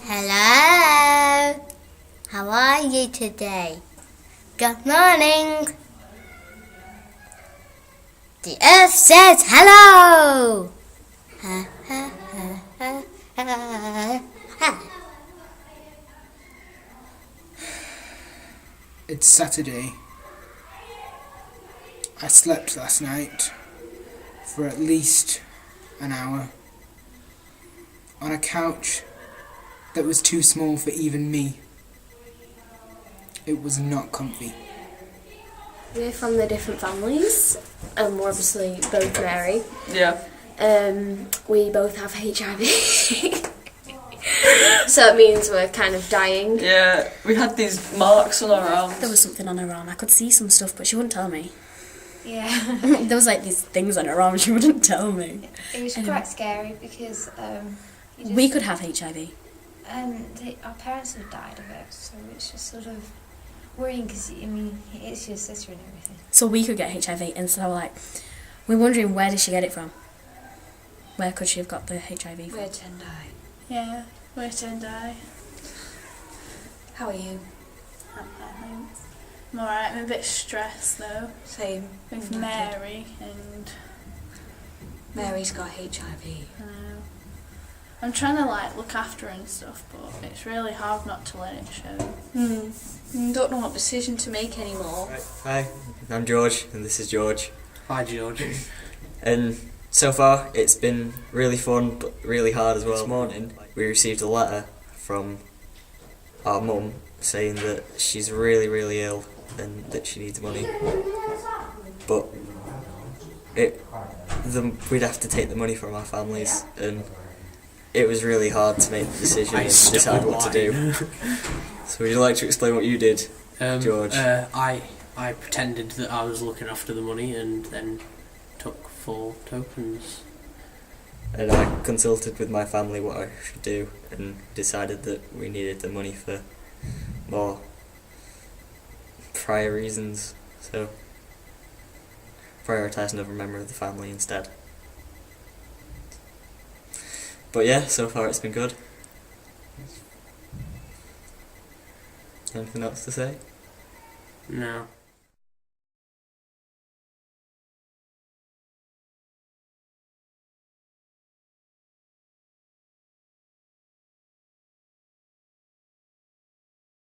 Hello. How are you today? Good morning. The earth says hello. Ha, ha, ha, ha, ha, ha. It's Saturday. I slept last night for at least an hour on a couch that was too small for even me. It was not comfy. We're from the different families, and we're obviously both married. Yeah. We both have HIV. So it means we're kind of dying. Yeah, we had these marks on our arms. There was something on her arm. I could see some stuff, but she wouldn't tell me. Yeah. There was like these things on her arm. She wouldn't tell me. It was quite scary because We could have HIV. our parents have died of it, so it's just sort of worrying because it's your sister and everything. So we could get HIV, and so we're wondering, where did she get it from? Where could she have got the HIV from? We're Tendai. Yeah, we're Tendai. How are you? I'm fine, thanks. I'm alright, I'm a bit stressed though. Same. With Mary and... Mary's got HIV. I know. I'm trying to look after her and stuff, but it's really hard not to let it show. Don't know what decision to make anymore. Right. Hi, I'm George, and this is George. Hi, George. And so far, it's been really fun, but really hard as well. This morning, we received a letter from our mum saying that she's really, really ill and that she needs money. But we'd have to take the money from our families, and it was really hard to make the decision and decide what to do. So would you like to explain what you did, George? I pretended that I was looking after the money and then took 4 tokens. And I consulted with my family what I should do and decided that we needed the money for more prior reasons, so prioritised another member of the family instead. But yeah, so far it's been good. Anything else to say? No.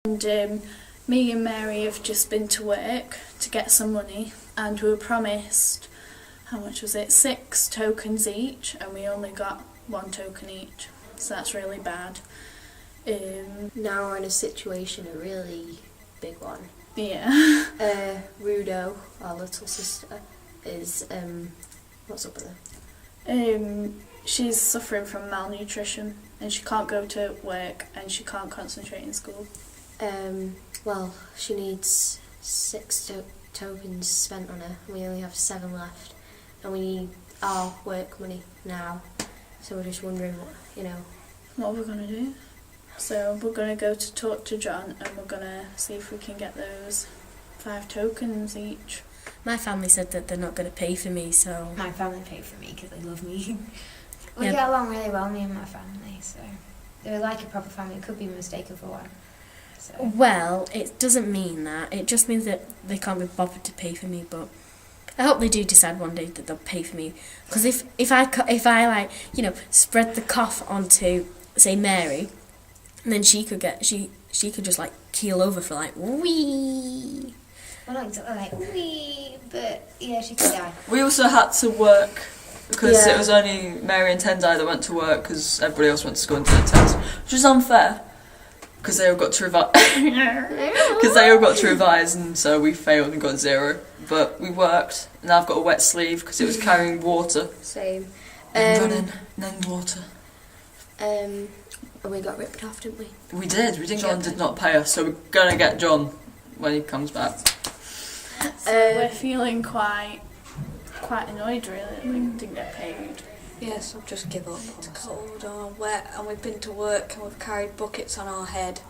And me and Mary have just been to work to get some money, and we were promised, how much was it, 6 tokens each, and we only got 1 token each, so that's really bad. Now we're in a situation, a really big one. Yeah. Rudo, our little sister, is what's up with her? She's suffering from malnutrition, and she can't go to work, and she can't concentrate in school. Well, she needs 6 tokens spent on her, and we only have 7 left, and we need our work money now. So we're just wondering What we're going to do. So we're going to go to talk to John, and we're going to see if we can get those 5 tokens each. My family said that they're not going to pay for me, so... My family paid for me because they love me. We Yeah. get along really well, me and my family, so they're like a proper family. It could be mistaken for one. So. Well, it doesn't mean that. It just means that they can't be bothered to pay for me, but I hope they do decide one day that they'll pay for me. Because if I spread the cough onto, say, Mary, then she could just keel over for wee. Well, not exactly like wee, but yeah, she could die. We also had to work because Yeah. it was only Mary and Tendai that went to work because everybody else went to school and did tests, which is unfair because they all got to revise. And so we failed and got 0. But we worked, and I've got a wet sleeve because it was carrying water. Same. And running, and then water. And we got ripped off, didn't we? We did. We didn't. John did not pay us, so we're gonna get John when he comes back. We're feeling quite annoyed, really, that we didn't get paid. Yes, I've just give up. It's cold and wet, and we've been to work and we've carried buckets on our head.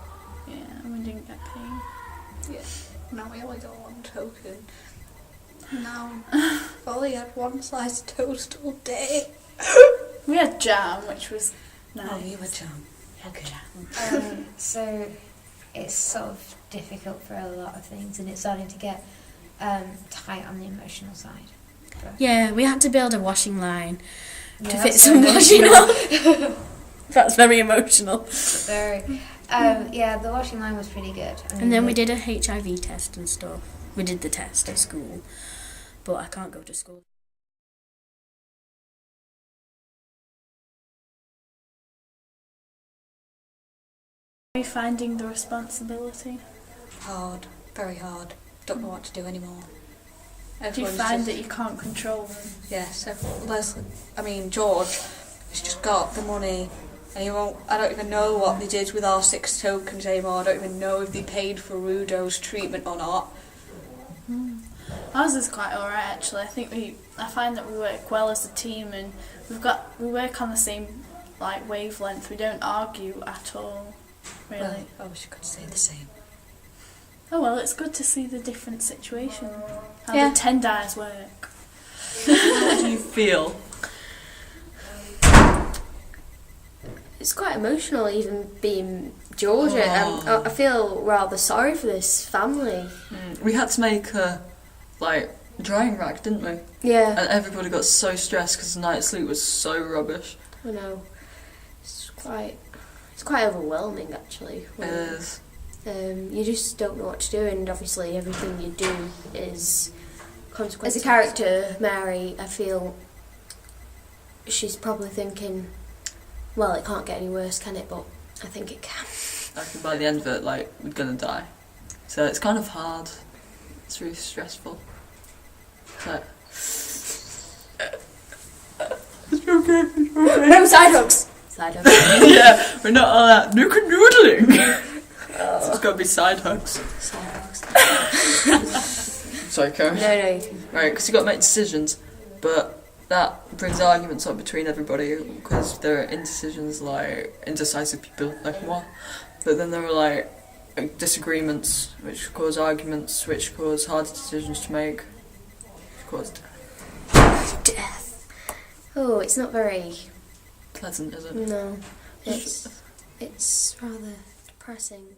Yeah, and we didn't get paid. Yeah. Now we only got 1 token. Now I've only had 1 slice of toast all day. We had jam, which was nice. Oh, you were jam. So it's sort of difficult for a lot of things, and it's starting to get tight on the emotional side. Yeah, we had to build a washing line to Yeah, fit that's some very washing emotional. on. That's very emotional. Very. Yeah, the washing line was pretty good. I mean, And then we did a HIV test and stuff. We did the test at school, but I can't go to school. Are you finding the responsibility? Hard, very hard. Don't know what to do anymore. Do you Everyone's find just- that you can't control them? Yes, George has just got the money, and he won't. I don't even know what they did with our 6 tokens anymore. I don't even know if they paid for Rudo's treatment or not. Ours is quite alright actually. I find that we work well as a team, and we work on the same wavelength. We don't argue at all, really. Well, I wish I could say the same. Oh well, it's good to see the different situation. How Yeah. the Tendais work. How do you feel? It's quite emotional, even being Georgia. I feel rather sorry for this family. We had to make a drying rack, didn't we? Yeah, And everybody got so stressed because the night's sleep was so rubbish. I know. It's quite overwhelming actually. It is. You just don't know what to do, and obviously everything you do is consequences. As a character, Mary, I feel she's probably thinking, well, it can't get any worse, can it? But I think it can. I think by the end of it, we're gonna die. So it's kind of hard. It's really stressful. It's okay. No side hooks. Side hooks. Yeah, we're not all that noodling. So it's got to be side hugs. Side hooks. Sorry, Karen. No. Right, because you've got to make decisions, but that brings arguments up between everybody, because there are indecisions, indecisive people like moi, but then there are disagreements, which cause arguments, which cause harder decisions to make, which cause Death. Oh, it's not very. pleasant, is it? No. It's rather depressing.